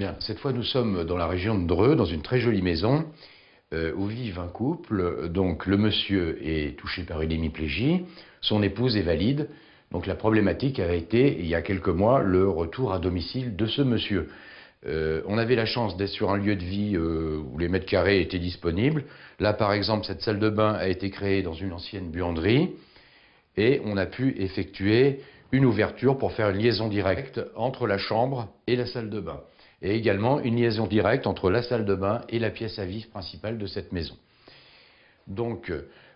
Bien, cette fois nous sommes dans la région de Dreux, dans une très jolie maison où vivent un couple. Donc le monsieur est touché par une hémiplégie, son épouse est valide. Donc la problématique avait été, il y a quelques mois, le retour à domicile de ce monsieur. On avait la chance d'être sur un lieu de vie où les mètres carrés étaient disponibles. Là par exemple, cette salle de bain a été créée dans une ancienne buanderie et on a pu effectuer une ouverture pour faire une liaison directe entre la chambre et la salle de bain. Et également une liaison directe entre la salle de bain et la pièce à vivre principale de cette maison. Donc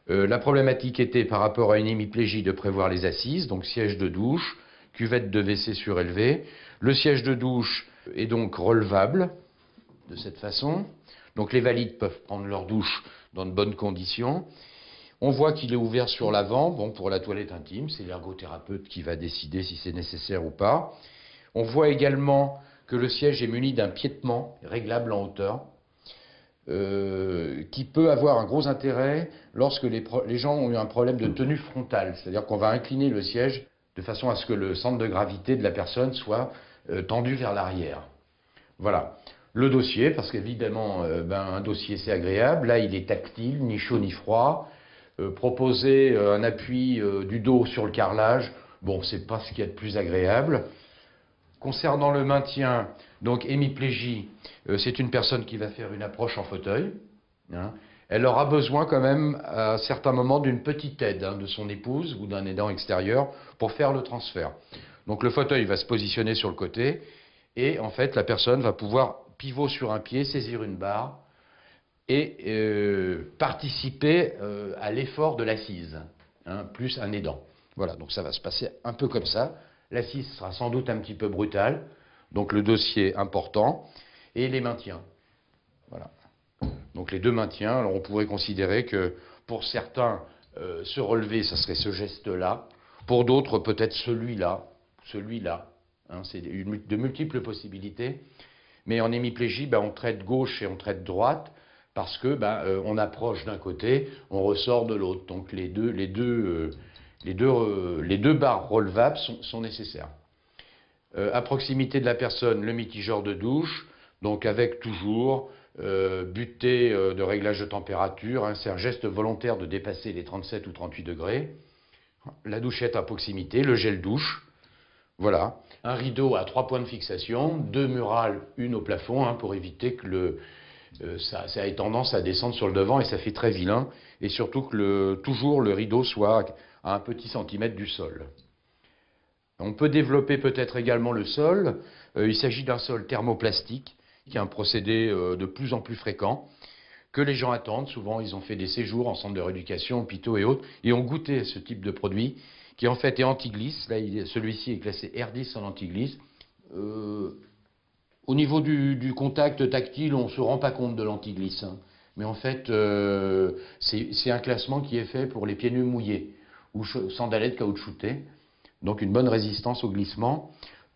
la problématique était par rapport à une hémiplégie de prévoir les assises, donc siège de douche, cuvette de WC surélevée. Le siège de douche est donc relevable de cette façon. Donc les valides peuvent prendre leur douche dans de bonnes conditions. On voit qu'il est ouvert sur l'avant, bon, pour la toilette intime, c'est l'ergothérapeute qui va décider si c'est nécessaire ou pas. On voit également que le siège est muni d'un piétement réglable en hauteur, qui peut avoir un gros intérêt lorsque les gens ont eu un problème de tenue frontale, c'est-à-dire qu'on va incliner le siège de façon à ce que le centre de gravité de la personne soit tendu vers l'arrière. Voilà. Le dossier, parce qu'évidemment, un dossier c'est agréable, là il est tactile, ni chaud ni froid. Proposer un appui du dos sur le carrelage, bon, c'est pas ce qu'il y a de plus agréable. Concernant le maintien, donc hémiplégie, c'est une personne qui va faire une approche en fauteuil. Hein. Elle aura besoin quand même à certains moments d'une petite aide de son épouse ou d'un aidant extérieur pour faire le transfert. Donc le fauteuil va se positionner sur le côté et en fait la personne va pouvoir pivot sur un pied, saisir une barre et participer à l'effort de l'assise, plus un aidant. Voilà, donc ça va se passer un peu comme ça. L'assise sera sans doute un petit peu brutale, donc le dossier important, et les maintiens. Voilà. Donc les deux maintiens, alors on pourrait considérer que pour certains, se relever, ça serait ce geste-là. Pour d'autres, peut-être celui-là, celui-là. C'est de multiples possibilités. Mais en hémiplégie, on traite gauche et on traite droite, parce que on approche d'un côté, on ressort de l'autre. Donc les deux barres relevables sont nécessaires. À proximité de la personne, le mitigeur de douche, donc avec toujours butée de réglage de température, c'est un geste volontaire de dépasser les 37 ou 38 degrés. La douchette à proximité, le gel douche, voilà. Un rideau à 3 points de fixation, 2 murales, une au plafond, pour éviter que ça ait tendance à descendre sur le devant et ça fait très vilain. Et surtout que toujours le rideau soit à un petit centimètre du sol. On peut développer peut-être également le sol. Il s'agit d'un sol thermoplastique, qui est un procédé de plus en plus fréquent, que les gens attendent. Souvent, ils ont fait des séjours en centre de rééducation, hôpitaux et autres, et ont goûté ce type de produit, qui en fait est anti-glisse. Là, celui-ci est classé R10 en anti-glisse. Au niveau du contact tactile, on ne se rend pas compte de l'anti-glisse. Mais en fait, c'est un classement qui est fait pour les pieds nus mouillés ou sandalettes caoutchoutées. Donc une bonne résistance au glissement.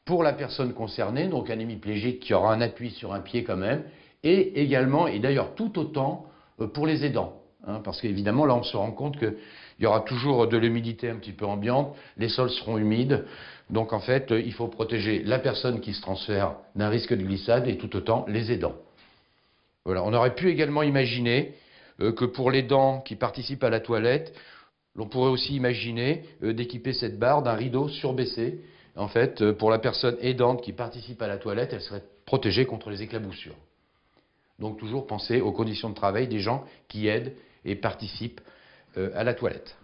Pour la personne concernée, donc un hémiplégique qui aura un appui sur un pied quand même, et également, et d'ailleurs tout autant, pour les aidants. Parce qu'évidemment, là on se rend compte qu'il y aura toujours de l'humidité un petit peu ambiante, les sols seront humides, donc en fait, il faut protéger la personne qui se transfère d'un risque de glissade et tout autant les aidants. Voilà. On aurait pu également imaginer que pour l'aidant qui participe à la toilette, l'on pourrait aussi imaginer d'équiper cette barre d'un rideau surbaissé. En fait, pour la personne aidante qui participe à la toilette, elle serait protégée contre les éclaboussures. Donc toujours penser aux conditions de travail des gens qui aident et participent à la toilette.